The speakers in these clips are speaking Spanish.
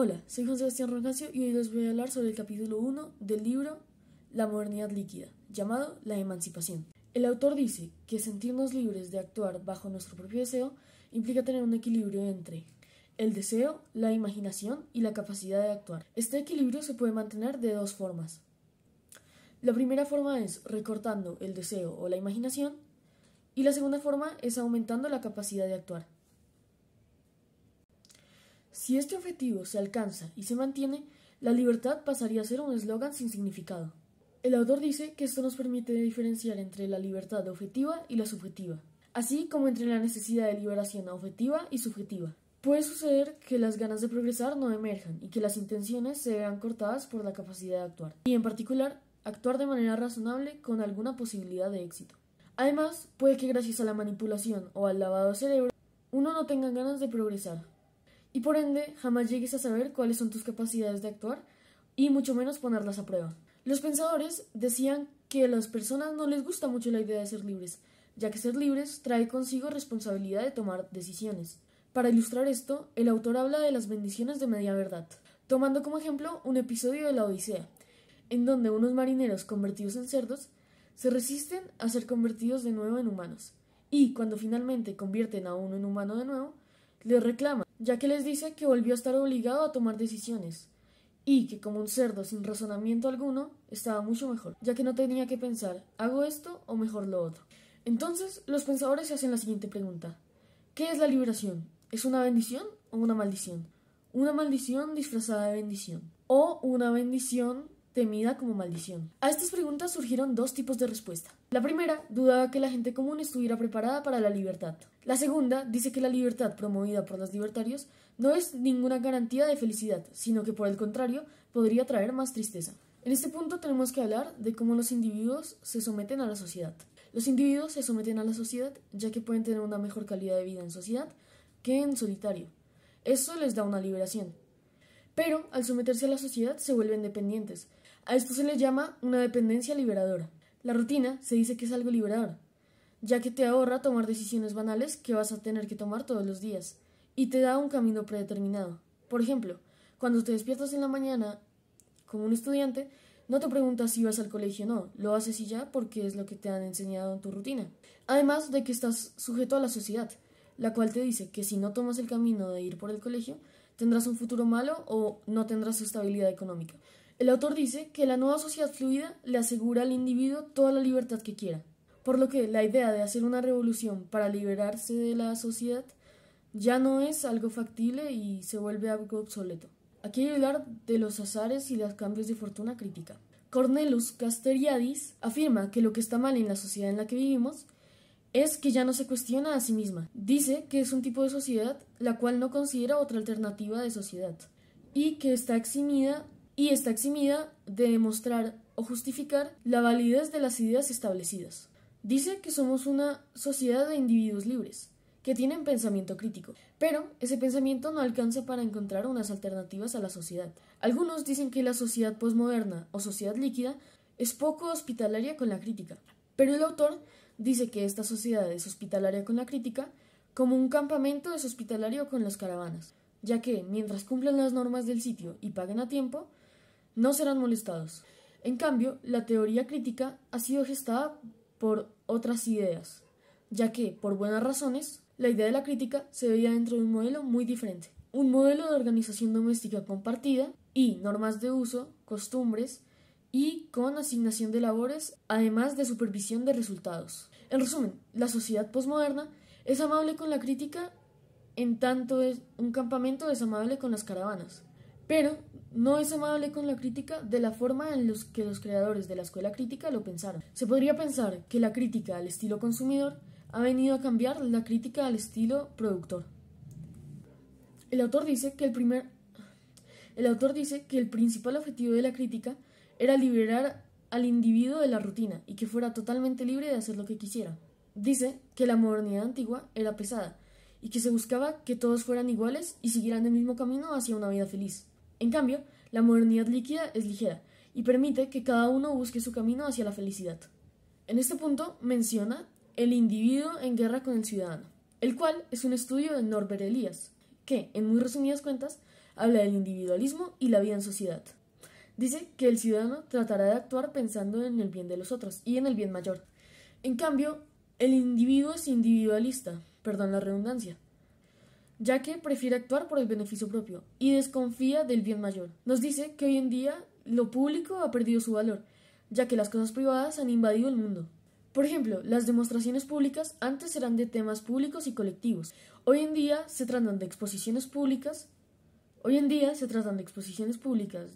Hola, soy Juan Sebastián Roncacio y hoy les voy a hablar sobre el capítulo 1 del libro La modernidad líquida, llamado La emancipación. El autor dice que sentirnos libres de actuar bajo nuestro propio deseo implica tener un equilibrio entre el deseo, la imaginación y la capacidad de actuar. Este equilibrio se puede mantener de dos formas. La primera forma es recortando el deseo o la imaginación y la segunda forma es aumentando la capacidad de actuar. Si este objetivo se alcanza y se mantiene, la libertad pasaría a ser un eslogan sin significado. El autor dice que esto nos permite diferenciar entre la libertad objetiva y la subjetiva, así como entre la necesidad de liberación objetiva y subjetiva. Puede suceder que las ganas de progresar no emerjan y que las intenciones se vean cortadas por la capacidad de actuar, y en particular, actuar de manera razonable con alguna posibilidad de éxito. Además, puede que gracias a la manipulación o al lavado de cerebro, uno no tenga ganas de progresar, y por ende jamás llegues a saber cuáles son tus capacidades de actuar y mucho menos ponerlas a prueba. Los pensadores decían que a las personas no les gusta mucho la idea de ser libres, ya que ser libres trae consigo responsabilidad de tomar decisiones. Para ilustrar esto, el autor habla de las bendiciones de media verdad, tomando como ejemplo un episodio de la Odisea, en donde unos marineros convertidos en cerdos se resisten a ser convertidos de nuevo en humanos, y cuando finalmente convierten a uno en humano de nuevo, les reclaman, ya que les dice que volvió a estar obligado a tomar decisiones, y que como un cerdo sin razonamiento alguno, estaba mucho mejor, ya que no tenía que pensar, ¿hago esto o mejor lo otro? Entonces, los pensadores se hacen la siguiente pregunta: ¿qué es la liberación? ¿Es una bendición o una maldición? ¿Una maldición disfrazada de bendición? ¿O una bendición temida como maldición? A estas preguntas surgieron dos tipos de respuesta. La primera dudaba que la gente común estuviera preparada para la libertad. La segunda dice que la libertad promovida por los libertarios no es ninguna garantía de felicidad, sino que por el contrario podría traer más tristeza. En este punto tenemos que hablar de cómo los individuos se someten a la sociedad. Los individuos se someten a la sociedad ya que pueden tener una mejor calidad de vida en sociedad que en solitario. Eso les da una liberación. Pero al someterse a la sociedad se vuelven dependientes. A esto se le llama una dependencia liberadora. La rutina se dice que es algo liberador, ya que te ahorra tomar decisiones banales que vas a tener que tomar todos los días, y te da un camino predeterminado. Por ejemplo, cuando te despiertas en la mañana como un estudiante, no te preguntas si vas al colegio o no, lo haces y ya porque es lo que te han enseñado en tu rutina. Además de que estás sujeto a la sociedad, la cual te dice que si no tomas el camino de ir por el colegio, tendrás un futuro malo o no tendrás estabilidad económica. El autor dice que la nueva sociedad fluida le asegura al individuo toda la libertad que quiera, por lo que la idea de hacer una revolución para liberarse de la sociedad ya no es algo factible y se vuelve algo obsoleto. Aquí hay que hablar de los azares y los cambios de fortuna crítica. Cornelius Castoriadis afirma que lo que está mal en la sociedad en la que vivimos es que ya no se cuestiona a sí misma. Dice que es un tipo de sociedad la cual no considera otra alternativa de sociedad y que está eximida de demostrar o justificar la validez de las ideas establecidas. Dice que somos una sociedad de individuos libres, que tienen pensamiento crítico, pero ese pensamiento no alcanza para encontrar unas alternativas a la sociedad. Algunos dicen que la sociedad posmoderna o sociedad líquida es poco hospitalaria con la crítica, pero el autor dice que esta sociedad es hospitalaria con la crítica como un campamento es hospitalario con las caravanas, ya que mientras cumplan las normas del sitio y paguen a tiempo, no serán molestados. En cambio, la teoría crítica ha sido gestada por otras ideas, ya que, por buenas razones, la idea de la crítica se veía dentro de un modelo muy diferente. Un modelo de organización doméstica compartida y normas de uso, costumbres y con asignación de labores, además de supervisión de resultados. En resumen, la sociedad posmoderna es amable con la crítica en tanto es un campamento desamable con las caravanas, pero no es amable con la crítica de la forma en que los creadores de la escuela crítica lo pensaron. Se podría pensar que la crítica al estilo consumidor ha venido a cambiar la crítica al estilo productor. El autor dice que el principal objetivo de la crítica era liberar al individuo de la rutina y que fuera totalmente libre de hacer lo que quisiera. Dice que la modernidad antigua era pesada y que se buscaba que todos fueran iguales y siguieran el mismo camino hacia una vida feliz. En cambio, la modernidad líquida es ligera y permite que cada uno busque su camino hacia la felicidad. En este punto menciona el individuo en guerra con el ciudadano, el cual es un estudio de Norbert Elias, que, en muy resumidas cuentas, habla del individualismo y la vida en sociedad. Dice que el ciudadano tratará de actuar pensando en el bien de los otros y en el bien mayor. En cambio, el individuo es individualista, perdón la redundancia, ya que prefiere actuar por el beneficio propio y desconfía del bien mayor. Nos dice que hoy en día lo público ha perdido su valor, ya que las cosas privadas han invadido el mundo. Por ejemplo, las demostraciones públicas antes eran de temas públicos y colectivos. Hoy en día se tratan de exposiciones públicas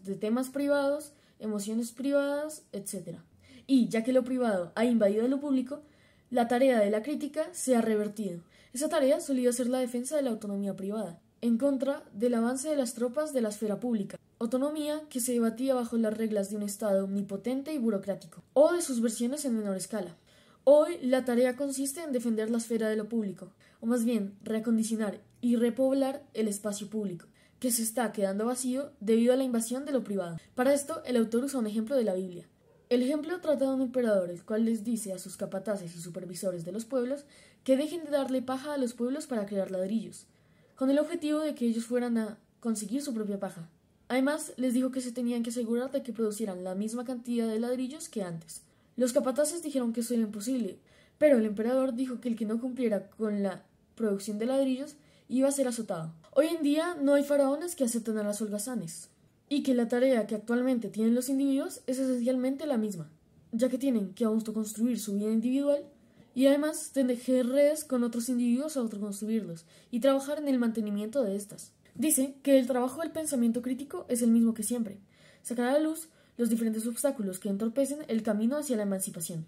de temas privados, emociones privadas, etc. Y ya que lo privado ha invadido lo público, la tarea de la crítica se ha revertido. Esa tarea solía ser la defensa de la autonomía privada, en contra del avance de las tropas de la esfera pública, autonomía que se debatía bajo las reglas de un Estado omnipotente y burocrático, o de sus versiones en menor escala. Hoy la tarea consiste en defender la esfera de lo público, o más bien reacondicionar y repoblar el espacio público, que se está quedando vacío debido a la invasión de lo privado. Para esto, el autor usa un ejemplo de la Biblia. El ejemplo trata de un emperador, el cual les dice a sus capataces y supervisores de los pueblos que dejen de darle paja a los pueblos para crear ladrillos, con el objetivo de que ellos fueran a conseguir su propia paja. Además, les dijo que se tenían que asegurar de que producieran la misma cantidad de ladrillos que antes. Los capataces dijeron que eso era imposible, pero el emperador dijo que el que no cumpliera con la producción de ladrillos iba a ser azotado. Hoy en día no hay faraones que acepten a las holgazanes, y que la tarea que actualmente tienen los individuos es esencialmente la misma, ya que tienen que autoconstruir su vida individual y además tejer redes con otros individuos a autoconstruirlos y trabajar en el mantenimiento de estas. Dice que el trabajo del pensamiento crítico es el mismo que siempre, sacar a la luz los diferentes obstáculos que entorpecen el camino hacia la emancipación,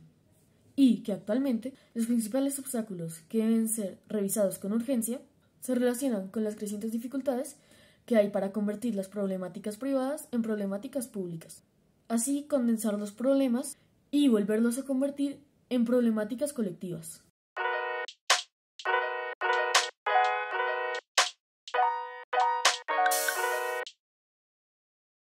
y que actualmente los principales obstáculos que deben ser revisados con urgencia se relacionan con las crecientes dificultades que hay para convertir las problemáticas privadas en problemáticas públicas, así condensar los problemas y volverlos a convertir en problemáticas colectivas.